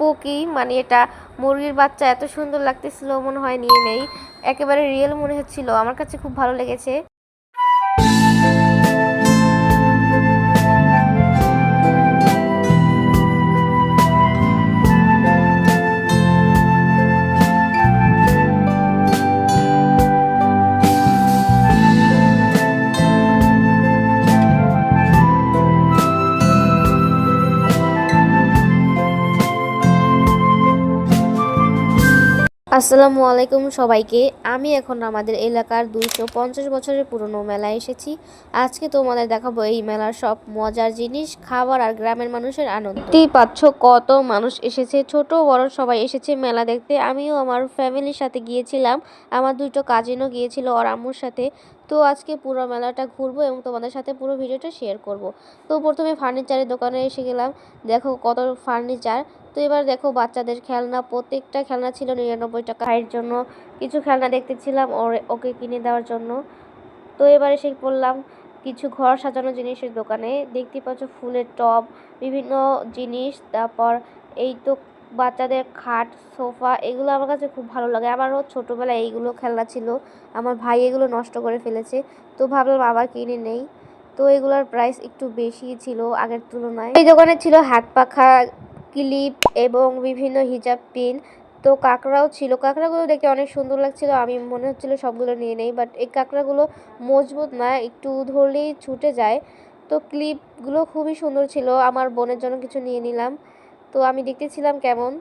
Poki, মানে এটা মুরগির বাচ্চা, এত সুন্দর লাগতেছিল, মনে হয় নিয়ে নেই। একেবারে রিয়েল মনে হচ্ছিল, আমার কাছে খুব ভালো লেগেছে। আসসালামু আলাইকুম সবাইকে। আমি এখন আমাদের এলাকার 250 বছরের পুরনো মেলায় এসেছি। আজকে তোমাদের দেখাবো এই মেলার সব মজার জিনিস, খাবার আর গ্রামের মানুষের আনন্দ। দেখতেই পাচ্ছ কত মানুষ এসেছে, ছোট বড় সবাই এসেছে মেলা দেখতে। আমিও আমার ফ্যামিলির সাথে গিয়েছিলাম, আমার দুটো কাজিনও গিয়েছিল ওর আম্মুর সাথে। তো আজকে পুরো মেলাটা ঘুরবো এবং তোমাদের সাথে পুরো ভিডিওটা শেয়ার করব। তো প্রথমে ফার্নিচারের দোকানে এসে গেলাম, দেখো কত ফার্নিচার। তো এবার দেখো বাচ্চাদের খেলনা, প্রত্যেকটা খেলনা ছিল 99 টাকা। ভাইয়ের জন্য কিছু খেলনা দেখতেছিলাম ওকে কিনে দেওয়ার জন্য। তো এবার এসে পড়লাম কিছু ঘর সাজানো জিনিসের দোকানে। দেখতে পাচ্ছ ফুলের টব, বিভিন্ন জিনিস। তারপর এই তো বাচ্চাদের খাট, সোফা, এগুলো আমার কাছে খুব ভালো লাগে। আমারও ছোটোবেলায় এইগুলো খেলনা ছিল, আমার ভাই এগুলো নষ্ট করে ফেলেছে, তো ভাবলাম আবার কিনে নেই। তো এগুলোর প্রাইস একটু বেশি ছিল আগের তুলনায়। এই দোকানে ছিল হাত পাখা, ক্লিপ এবং বিভিন্ন হিজাব পিন। তো কাঁকড়াও ছিল, কাঁকড়াগুলো দেখতে অনেক সুন্দর লাগছিল, আমি মনে হচ্ছিল সবগুলো নিয়ে নেই, বাট এই কাঁকড়াগুলো মজবুত না, একটু ধরলেই ছুটে যায়। তো ক্লিপগুলো খুবই সুন্দর ছিল, আমার বোনের জন্য কিছু নিয়ে নিলাম। তো আমি দেখতেছিলাম কেমন।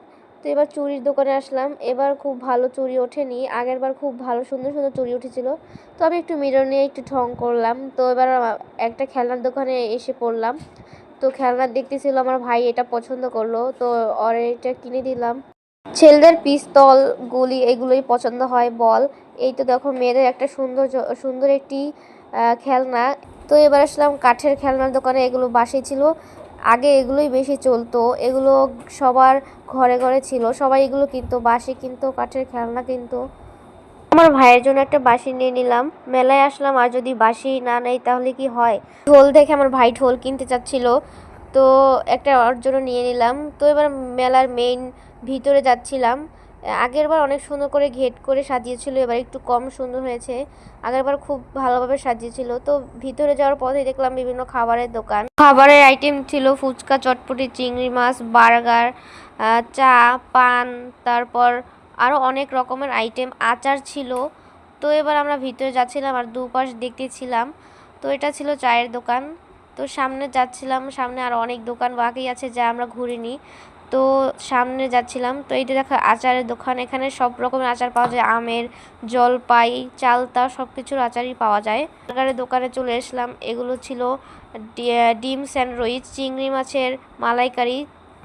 তো এবার চুড়ির দোকানে আসলাম, এবার খুব ভালো চুড়ি ওঠেনি, আগের বার খুব ভালো সুন্দর সুন্দর চুড়ি উঠেছিল। তো আমি একটু মিরর নিয়ে একটু ঢং করলাম। তো এবার একটা খেলনার দোকানে এসে পড়লাম। তো খেলনা দেখতেছিল, আমার ভাই এটা পছন্দ করলো, তো ওর এটা কিনে দিলাম। ছেলেদের পিস্তল, গুলি এগুলোই পছন্দ হয়, বল। এই তো দেখো মেয়েদের একটা সুন্দর সুন্দর একটি খেলনা। তো এবার আসলাম কাঠের খেলনার দোকানে, এগুলো বাঁশি ছিল, আগে এগুলোই বেশি চলতো, এগুলো সবার ঘরে ঘরে ছিল, সবাই এগুলো কিনতো, বাঁশি কিনতো, কাঠের খেলনা কিনতো। আমার ভাইয়ের জন্য একটা বাঁশি নিয়ে নিলাম। মেলায় আসলাম আর যদি বাঁশি না নেই তাহলে কি হয়। ঢোল দেখে আমার ভাই ঢোল কিনতে চাচ্ছিল, তো একটা ওর জন্য নিয়ে নিলাম। তো এবার মেলার মেইন ভিতরে যাচ্ছিলাম। আগের বার অনেক সুন্দর করে ঘেট করে সাজিয়েছিল, এবার একটু কম সুন্দর হয়েছে, আগের বার খুব ভালোভাবে সাজিয়েছিল। তো ভিতরে যাওয়ার পথে দেখলাম বিভিন্ন খাবারের দোকান, খাবারের আইটেম ছিল ফুচকা, চটপটি, চিংড়ি মাছ, বার্গার, চা, পান, তারপর আরও অনেক রকমের আইটেম, আচার ছিল। তো এবার আমরা ভিতরে যাচ্ছিলাম আর দুপাশ দেখতেছিলাম। তো এটা ছিল চায়ের দোকান। তো সামনে যাচ্ছিলাম, সামনে আর অনেক দোকান বাকি আছে যা আমরা ঘুরিনি। তো সামনে যাচ্ছিলাম, তো এইটা দেখো আচারের দোকান, এখানে সব রকমের আচার পাওয়া যায়, আমের, জলপাই, চালতা, সব কিছুর আচারই পাওয়া যায়। বার্গারের দোকানে চলে আসলাম, এগুলো ছিল ডিম স্যান্ডউইচ, চিংড়ি মাছের মালাইকারি।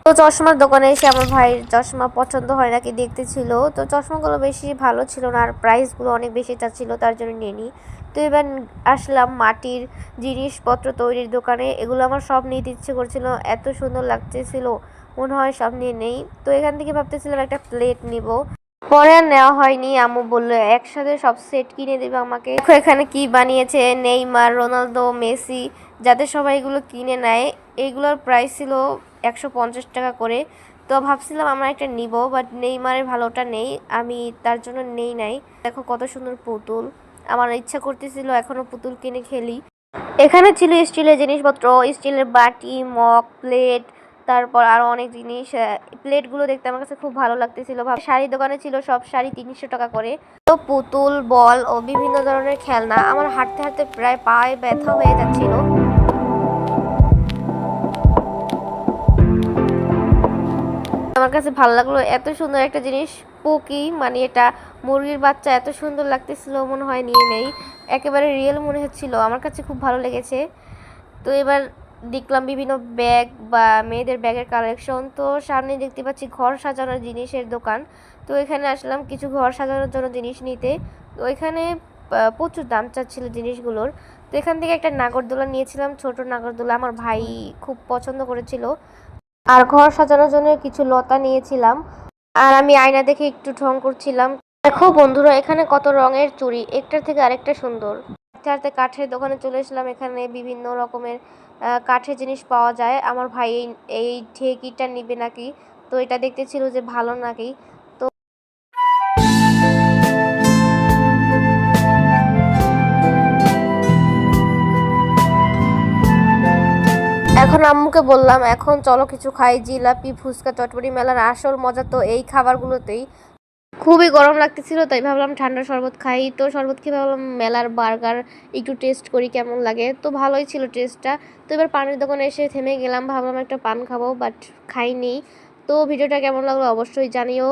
তো চশমার দোকানে এসে আমার ভাইয়ের চশমা পছন্দ হয় নাকি দেখতেছিল, তো চশমাগুলো বেশি ভালো ছিল না আর প্রাইসগুলো অনেক বেশি চাচ্ছিল, তার জন্য নিয়ে নিই। তো এবার আসলাম মাটির জিনিসপত্র তৈরির দোকানে, এগুলো আমার সব নিতে ইচ্ছে করছিল, এত সুন্দর লাগতেছিল, মনে হয় সব নিয়ে নেই। তো এখান থেকে ভাবতেছিলাম একটা প্লেট নিব, পরে আর নেওয়া হয়নি। আম্মু বললো একসাথে সব সেট কিনে দেবে আমাকে। দেখো এখানে কি বানিয়েছে, নেইমার, রোনালদো, মেসি, যাতে সবাই এগুলো কিনে নেয়। এইগুলোর প্রাইস ছিল 150 টাকা করে। তো ভাবছিলাম আমরা একটা নিব, বাট নেইমারের ভালোটা নেই, আমি তার জন্য নেই নাই। দেখো কত সুন্দর পুতুল, আমার ইচ্ছা করতেছিল এখনো পুতুল কিনে খেলি। এখানে ছিল স্টিলের জিনিসপত্র, স্টিলের বাটি, মগ, প্লেট, তারপর আরো অনেক জিনিস। প্লেটগুলো দেখতে আমার কাছে খুব ভালো লাগতেছিল। শাড়ি দোকানে ছিল সব শাড়ি 300 টাকা করে। তো পুতুল, বল ও বিভিন্ন ধরনের খেলনা, আমার হাঁটতে হাঁটতে প্রায় পায়ে ব্যথা হয়ে যাচ্ছিল। আমার কাছে ভালো লাগলো, এত সুন্দর একটা জিনিস, পোকি, মানে এটা মুরগির বাচ্চা, এত সুন্দর লাগতেছিল, মনে হয় নিয়ে নেই। একেবারে রিয়েল মনে হচ্ছিল, আমার কাছে খুব ভালো লেগেছে। তো এবার দেখলাম বিভিন্ন ব্যাগ বা মেয়েদের ব্যাগের কালেকশন। তো সামনে দেখতে পাচ্ছি ঘর সাজানোর জিনিসের দোকান। তো এখানে আসলাম কিছু ঘর সাজানোর জন্য জিনিস নিতে। তো এখানে প্রচুর দাম চাচ্ছিল জিনিসগুলোর। তো এখান থেকে একটা নাগরদোলা নিয়েছিলাম, ছোট নাগরদোলা, আমার ভাই খুব পছন্দ করেছিল। আর ঘর সাজানোর জন্য কিছু লতা নিয়েছিলাম। আর আমি আয়না দেখে একটু ঢং করছিলাম। দেখো বন্ধুরা, এখানে কত রঙের চুড়ি, একটার থেকে আরেকটা সুন্দর। হাতে কাঠের দোকানে চলে এসলাম, এখানে বিভিন্ন রকমের কাঠের জিনিস পাওয়া যায়। আমার ভাই এই ঢেকিটা নিবে নাকি, তো এটা দেখতে ছিল যে ভালো নাকি। তো এখন আম্মুকে বললাম এখন চলো কিছু খাই, জিলাপি, ফুচকা, চটপটি। মেলার আসল মজা তো এই খাবারগুলোতেই। খুবই গরম লাগতেছিল, তাই ভাবলাম ঠান্ডা শরবত খাই। তো শরবত খেয়ে ভাবলাম মেলার বার্গার একটু টেস্ট করি কেমন লাগে। তো ভালোই ছিল টেস্টটা। তো এবার পানের দোকানে এসে থেমে গেলাম, ভাবলাম একটা পান খাবো, বাট খাইনি। তো ভিডিওটা কেমন লাগলো অবশ্যই জানিও।